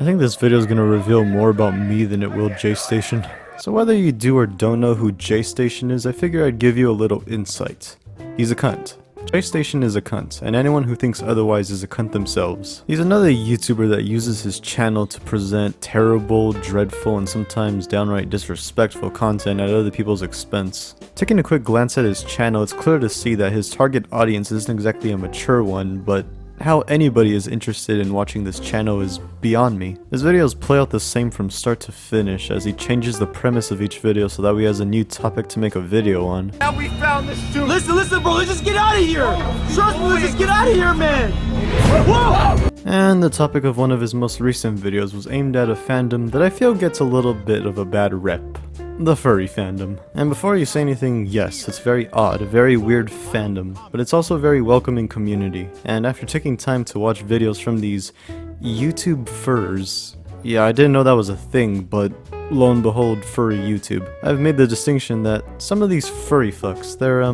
I think this video is going to reveal more about me than it will JayStation. So whether you do or don't know who JayStation is, I figure I'd give you a little insight. He's a cunt. JayStation is a cunt, and anyone who thinks otherwise is a cunt themselves. He's another YouTuber that uses his channel to present terrible, dreadful, and sometimes downright disrespectful content at other people's expense. Taking a quick glance at his channel, it's clear to see that his target audience isn't exactly a mature one, but how anybody is interested in watching this channel is beyond me. His videos play out the same from start to finish, as he changes the premise of each video so that he has a new topic to make a video on. Now we found this too. Listen, bro, let's just get out of here! Trust me, let's just get out of here, man! Whoa! And the topic of one of his most recent videos was aimed at a fandom that I feel gets a little bit of a bad rep. The furry fandom. And before you say anything, yes, it's very odd, a very weird fandom, but it's also a very welcoming community. And after taking time to watch videos from these YouTube furs, yeah, I didn't know that was a thing, but lo and behold, furry YouTube. I've made the distinction that some of these furry fucks, they're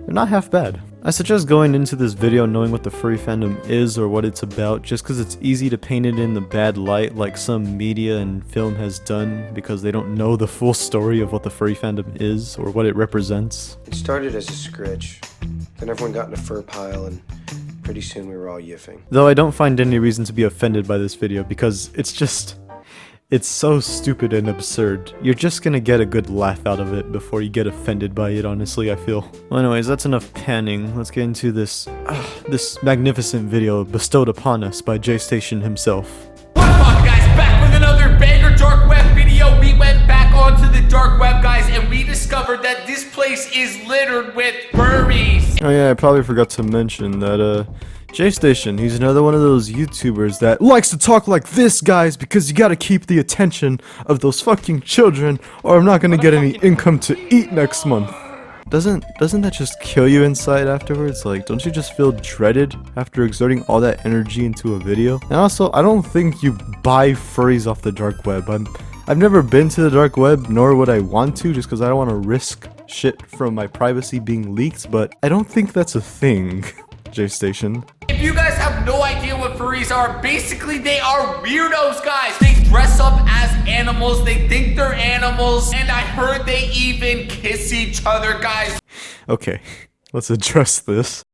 not half bad. I suggest going into this video knowing what the furry fandom is or what it's about, just because it's easy to paint it in the bad light like some media and film has done because they don't know the full story of what the furry fandom is or what it represents. It started as a scritch, then everyone got in a fur pile, and pretty soon we were all yiffing. Though I don't find any reason to be offended by this video because it's so stupid and absurd. You're just gonna get a good laugh out of it before you get offended by it, honestly, I feel. Well, anyways, that's enough panning. Let's get into this magnificent video bestowed upon us by JayStation himself. What's up, guys? Back with another banger dark web video. We went back onto the dark web, guys, and we discovered that this place is littered with furries. Oh yeah, I probably forgot to mention that, JayStation, he's another one of those YouTubers that likes to talk like this, guys, because you gotta keep the attention of those fucking children, or I'm not gonna get any income to eat next month. Doesn't that just kill you inside afterwards? Like, don't you just feel dreaded after exerting all that energy into a video? And also, I don't think you buy furries off the dark web. I've never been to the dark web, nor would I want to, just because I don't want to risk shit from my privacy being leaked, but I don't think that's a thing, JayStation. If you guys have no idea what furries are, basically they are weirdos, guys. They dress up as animals, they think they're animals, and I heard they even kiss each other, guys. Okay, let's address this.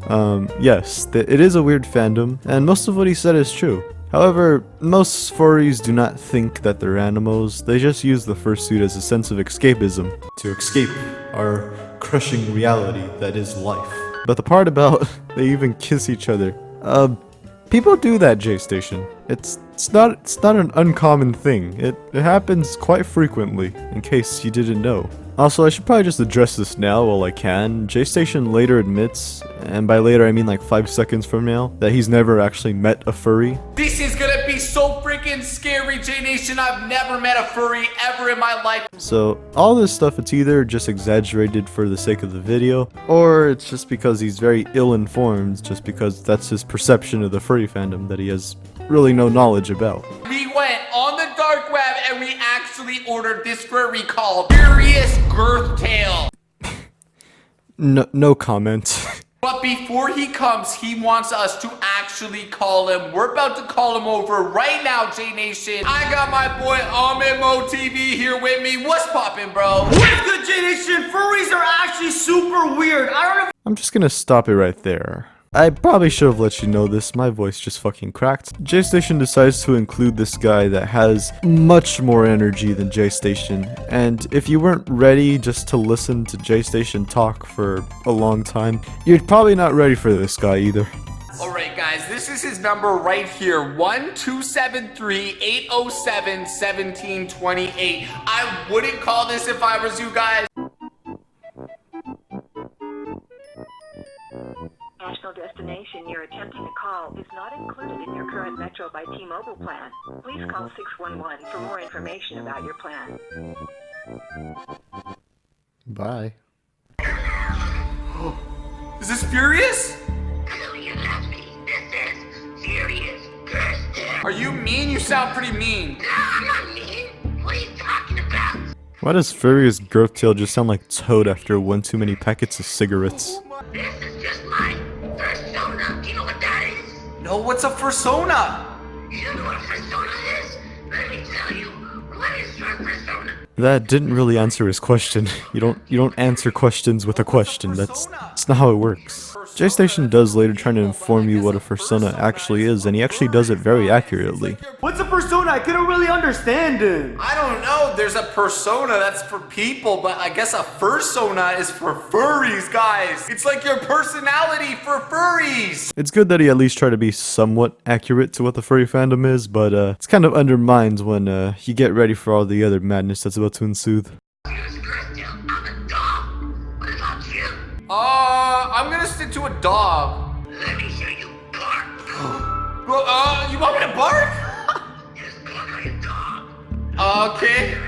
Yes, it is a weird fandom, and most of what he said is true. However, most furries do not think that they're animals, they just use the fursuit as a sense of escapism, to escape our crushing reality that is life. But the part about they even kiss each other, people do that, JayStation. It's not an uncommon thing. It happens quite frequently, in case you didn't know. Also, I should probably just address this now while I can. JayStation later admits, and by later I mean like 5 seconds from now, that he's never actually met a furry. This is gonna be so freaking scary, J Nation. I've never met a furry ever in my life. So, all this stuff, it's either just exaggerated for the sake of the video, or it's just because he's very ill-informed, just because that's his perception of the furry fandom that he has really no knowledge about. We went on the dark web and we actually ordered this furry called Furious Girth Tail. No comment. But before he comes, he wants us to actually call him. We're about to call him over right now, J Nation. I got my boy Mo TV here with me. What's poppin', bro? What's good, J-Nation? Furries are actually super weird. I don't know. I'm just gonna stop it right there. I probably should have let you know this, my voice just fucking cracked. JayStation decides to include this guy that has much more energy than JayStation, and if you weren't ready just to listen to JayStation talk for a long time, you're probably not ready for this guy either. Alright guys, this is his number right here, 1-273-807-1728. I wouldn't call this if I was you guys. National destination you're attempting to call is not included in your current Metro by T-Mobile plan. Please call 611 for more information about your plan. Bye. Is this Furious? Hello, you love me. This is Furious Girth Tail. Are you mean? You sound pretty mean. No, I'm not mean. What are you talking about? Why does Furious Girth Tail just sound like Toad after one too many packets of cigarettes? This is just my persona. Do you know what that is? No, what's a fursona? You you know what a persona is? Let me tell you, what is your persona? That didn't really answer his question. You don't answer questions with a question. That's not how it works. JayStation does later try to inform you what a persona actually is, and he actually does it very accurately. What's a persona? I couldn't really understand it. I don't know. There's a persona that's for people, but I guess a fursona is for furries, guys. It's like your personality for furries. It's good that he at least tried to be somewhat accurate to what the furry fandom is, but it's kind of undermined when you get ready for all the other madness that's about to ensue. Here's Crystal. I'm a dog. What about you? I'm gonna stick to a dog. Let me hear you bark. Well, you want me to bark? Just bark like a dog. Okay.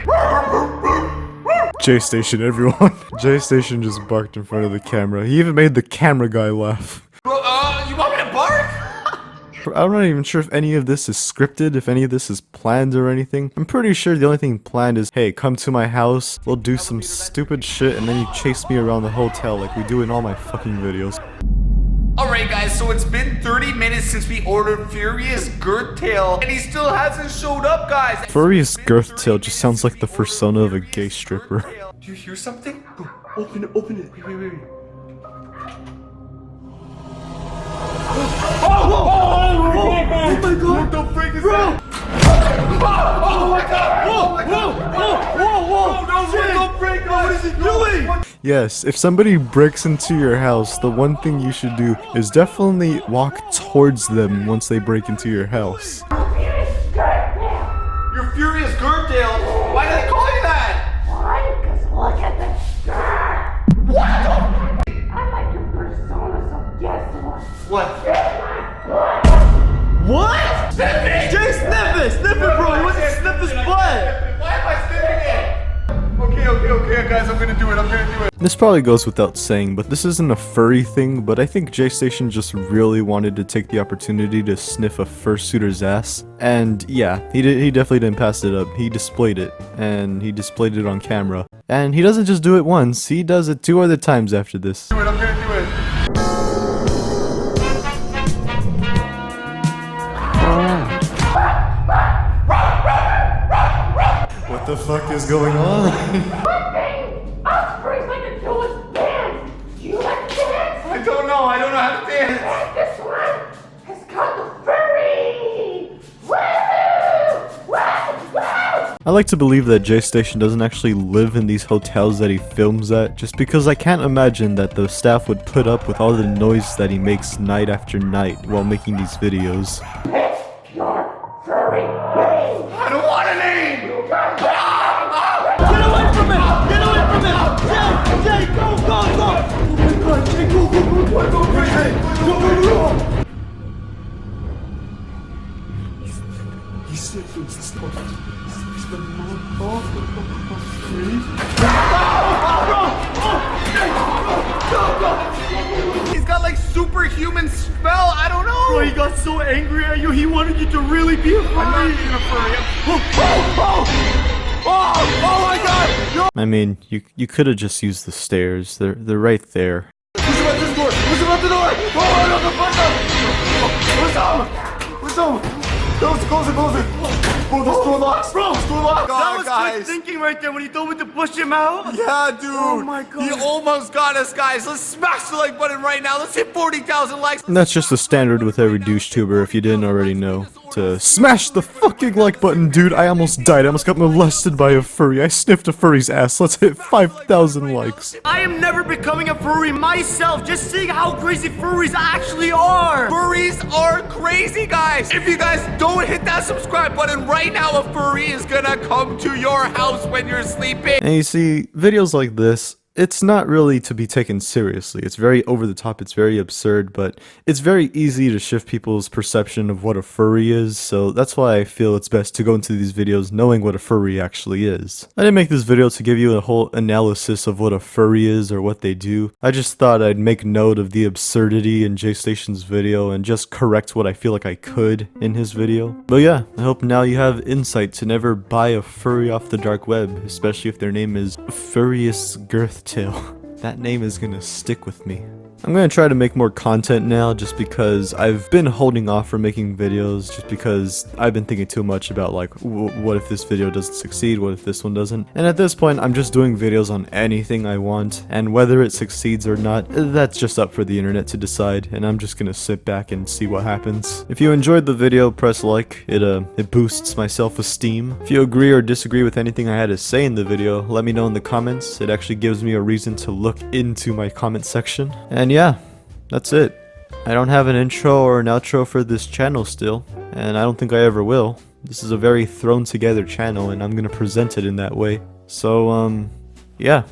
JayStation, everyone. JayStation just barked in front of the camera. He even made the camera guy laugh. Well, you want me to bark? I'm not even sure if any of this is scripted, if any of this is planned or anything. I'm pretty sure the only thing planned is, hey, come to my house, we'll do some stupid shit, and then you chase me around the hotel like we do in all my fucking videos. Alright guys, so it's been 30 minutes since we ordered Furious Girth Tail, and he still hasn't showed up, guys. Furry's Girth Tail just sounds like the persona of a gay stripper. Do you hear something? Open it, open it. Wait. Oh my god! What the freak is Bro! that? Oh my god! Whoa! Don't break! What is he doing? Yes, if somebody breaks into your house, the one thing you should do is definitely walk towards them once they break into your house. You're Furious Girth Tail! Why do they call you that? Why? Because look at this skirt. What? I like your persona, so guess what? What? What? Jay, sniff it! Sniff it, bro! He wants to sniff his butt! Why am I sniffing it? Okay, guys, I'm gonna do it. This probably goes without saying, but this isn't a furry thing, but I think JayStation just really wanted to take the opportunity to sniff a fursuiter's ass. And yeah, he definitely didn't pass it up. He displayed it, and he displayed it on camera. And he doesn't just do it once, he does it 2 other times after this. I'm gonna do it. What the fuck is going on? One thing us furries like to do is dance. Do you like to dance? I don't know how to dance. And this one is called the furry. Woo! I like to believe that JayStation doesn't actually live in these hotels that he films at, just because I can't imagine that the staff would put up with all the noise that he makes night after night while making these videos. Pick your furry name. I don't want a name. Get away from it! Get away from it! Jay, go! Oh my god, Jay, go crazy! Go! He's sniffing stuff. He's the He's got like superhuman smell. I don't know. Bro, he got so angry at you, he wanted you to really be a furry. I'm not being a furry. Oh my god! I mean, you could have just used the stairs. They're right there. Who's about this door? Who's about the door? Oh, no, the what's up? Close it. Bro, this door locks. Bro, this door locks. That was quick thinking right there when he told me to push him out. Yeah, dude. Oh my god. He almost got us, guys. Let's smash the like button right now. Let's hit 40,000 likes. And that's just a standard with every douche tuber if you didn't already know. To smash the fucking like button, dude. I almost died. I almost got molested by a furry. I sniffed a furry's ass. Let's hit 5,000 likes. I am never becoming a furry myself, just seeing how crazy furries actually are. Furries are crazy, guys. If you guys don't hit that subscribe button right now, a furry is gonna come to your house when you're sleeping. And you see, videos like this, it's not really to be taken seriously. It's very over the top, it's very absurd, but it's very easy to shift people's perception of what a furry is, so that's why I feel it's best to go into these videos knowing what a furry actually is. I didn't make this video to give you a whole analysis of what a furry is or what they do. I just thought I'd make note of the absurdity in JayStation's video and just correct what I feel like I could in his video. But yeah, I hope now you have insight to never buy a furry off the dark web, especially if their name is Furious Girth Tail. That name is gonna stick with me. I'm gonna try to make more content now just because I've been holding off from making videos just because I've been thinking too much about like what if this video doesn't succeed, what if this one doesn't, and at this point I'm just doing videos on anything I want, and whether it succeeds or not, that's just up for the internet to decide, and I'm just gonna sit back and see what happens. If you enjoyed the video, press like. It boosts my self-esteem. If you agree or disagree with anything I had to say in the video, let me know in the comments. It actually gives me a reason to look into my comment section. And yeah, that's it. I don't have an intro or an outro for this channel still, and I don't think I ever will. This is a very thrown together channel, and I'm gonna present it in that way. So, yeah.